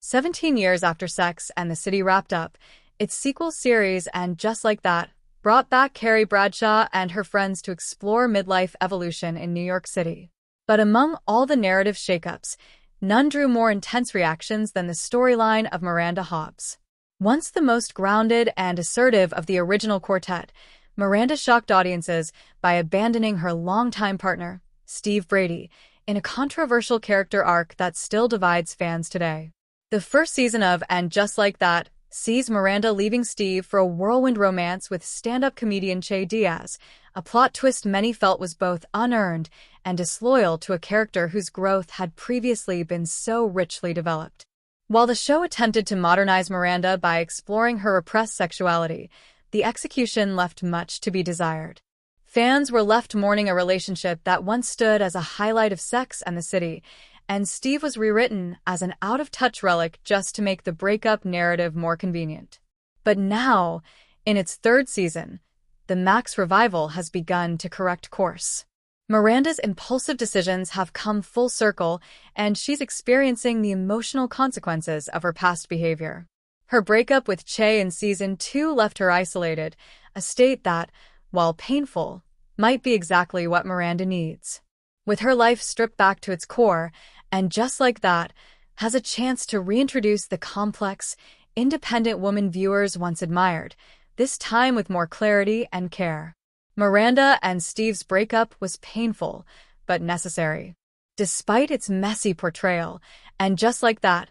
17 years after Sex and the City wrapped up, its sequel series And Just Like That brought back Carrie Bradshaw and her friends to explore midlife evolution in New York City. But among all the narrative shakeups, none drew more intense reactions than the storyline of Miranda Hobbs. Once the most grounded and assertive of the original quartet, Miranda shocked audiences by abandoning her longtime partner, Steve Brady, in a controversial character arc that still divides fans today. The first season of And Just Like That sees Miranda leaving Steve for a whirlwind romance with stand-up comedian Che Diaz, a plot twist many felt was both unearned and disloyal to a character whose growth had previously been so richly developed. While the show attempted to modernize Miranda by exploring her repressed sexuality, the execution left much to be desired. Fans were left mourning a relationship that once stood as a highlight of Sex and the City, and Steve was rewritten as an out-of-touch relic just to make the breakup narrative more convenient. But now, in its third season, the Max revival has begun to correct course. Miranda's impulsive decisions have come full circle, and she's experiencing the emotional consequences of her past behavior. Her breakup with Che in Season 2 left her isolated, a state that, while painful, might be exactly what Miranda needs. With her life stripped back to its core, And Just Like That has a chance to reintroduce the complex, independent woman viewers once admired, this time with more clarity and care. Miranda and Steve's breakup was painful, but necessary. Despite its messy portrayal, And Just Like That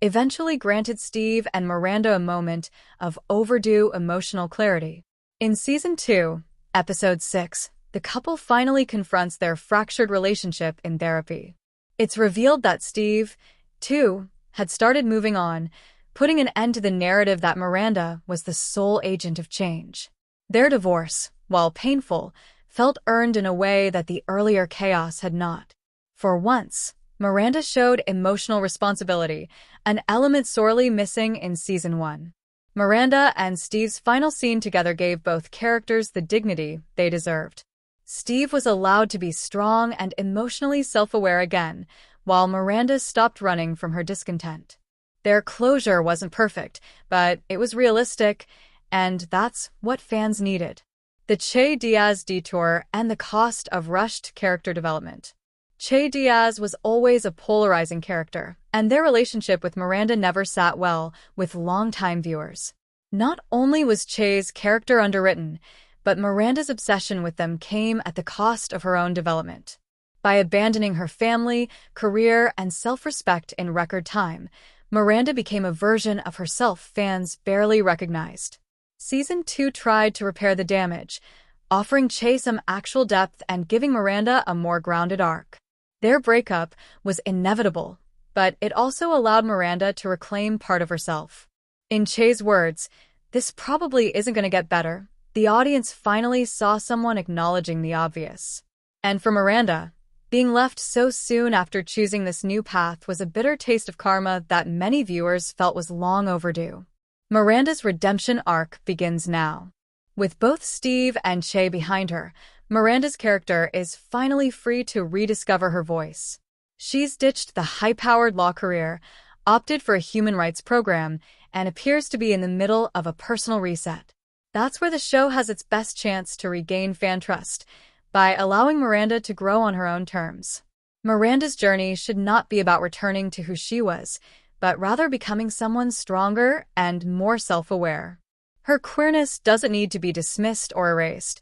eventually granted Steve and Miranda a moment of overdue emotional clarity. In Season 2, Episode 6, the couple finally confronts their fractured relationship in therapy. It's revealed that Steve, too, had started moving on, putting an end to the narrative that Miranda was the sole agent of change. Their divorce, while painful, felt earned in a way that the earlier chaos had not. For once, Miranda showed emotional responsibility, an element sorely missing in Season 1. Miranda and Steve's final scene together gave both characters the dignity they deserved. Steve was allowed to be strong and emotionally self-aware again, while Miranda stopped running from her discontent. Their closure wasn't perfect, but it was realistic, and that's what fans needed. The Che Diaz detour and the cost of rushed character development. Che Diaz was always a polarizing character, and their relationship with Miranda never sat well with longtime viewers. Not only was Che's character underwritten, but Miranda's obsession with them came at the cost of her own development. By abandoning her family, career, and self-respect in record time, Miranda became a version of herself fans barely recognized. Season 2 tried to repair the damage, offering Che some actual depth and giving Miranda a more grounded arc. Their breakup was inevitable, but it also allowed Miranda to reclaim part of herself. In Che's words, "This probably isn't going to get better." The audience finally saw someone acknowledging the obvious. And for Miranda, being left so soon after choosing this new path was a bitter taste of karma that many viewers felt was long overdue. Miranda's redemption arc begins now. With both Steve and Che behind her, Miranda's character is finally free to rediscover her voice. She's ditched the high-powered law career, opted for a human rights program, and appears to be in the middle of a personal reset. That's where the show has its best chance to regain fan trust, by allowing Miranda to grow on her own terms. Miranda's journey should not be about returning to who she was, but rather becoming someone stronger and more self-aware. Her queerness doesn't need to be dismissed or erased.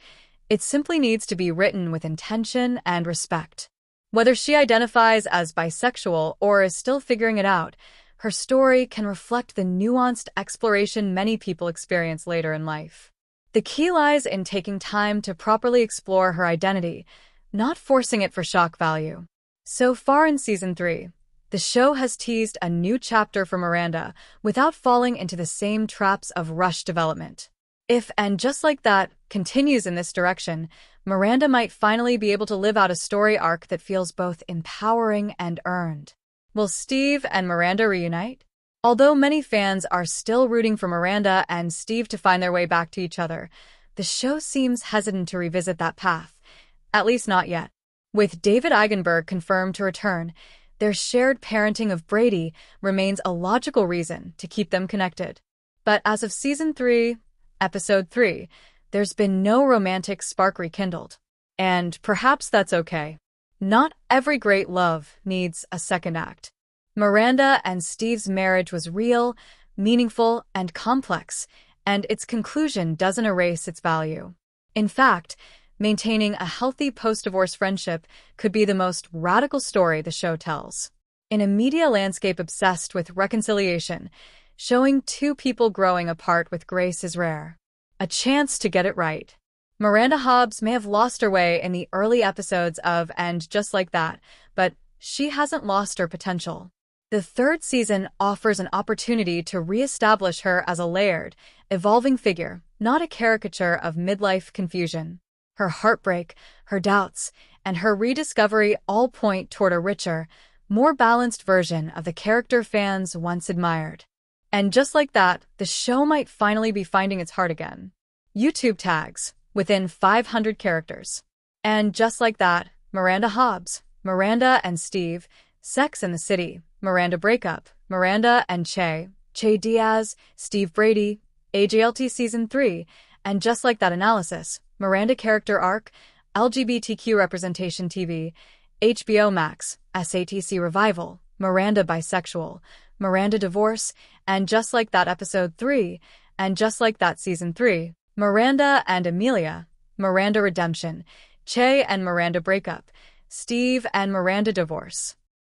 It simply needs to be written with intention and respect. Whether she identifies as bisexual or is still figuring it out, her story can reflect the nuanced exploration many people experience later in life. The key lies in taking time to properly explore her identity, not forcing it for shock value. So far in Season 3, the show has teased a new chapter for Miranda without falling into the same traps of rushed development. If And Just Like That continues in this direction, Miranda might finally be able to live out a story arc that feels both empowering and earned. Will Steve and Miranda reunite? Although many fans are still rooting for Miranda and Steve to find their way back to each other, the show seems hesitant to revisit that path, at least not yet. With David Eigenberg confirmed to return, Their shared parenting of Brady remains a logical reason to keep them connected. But as of Season 3, Episode 3, there's been no romantic spark rekindled. And perhaps that's okay. Not every great love needs a second act. Miranda and Steve's marriage was real, meaningful, and complex, and its conclusion doesn't erase its value. In fact, maintaining a healthy post-divorce friendship could be the most radical story the show tells. In a media landscape obsessed with reconciliation, showing two people growing apart with grace is rare. A chance to get it right. Miranda Hobbs may have lost her way in the early episodes of And Just Like That, but she hasn't lost her potential. The third season offers an opportunity to re-establish her as a layered, evolving figure, not a caricature of midlife confusion. Her heartbreak, her doubts, and her rediscovery all point toward a richer, more balanced version of the character fans once admired. And just like that, the show might finally be finding its heart again. YouTube tags, within 500 characters. And just like that, Miranda Hobbs, Miranda and Steve, Sex and the City, Miranda breakup, Miranda and Che Diaz, Steve Brady, AJLT Season 3, and just like that analysis, Miranda character arc, LGBTQ representation TV, HBO Max, SATC revival, Miranda bisexual, Miranda divorce, and just like that Episode 3, and just like that Season 3, Miranda and Amelia, Miranda redemption, Che and Miranda breakup, Steve and Miranda divorce.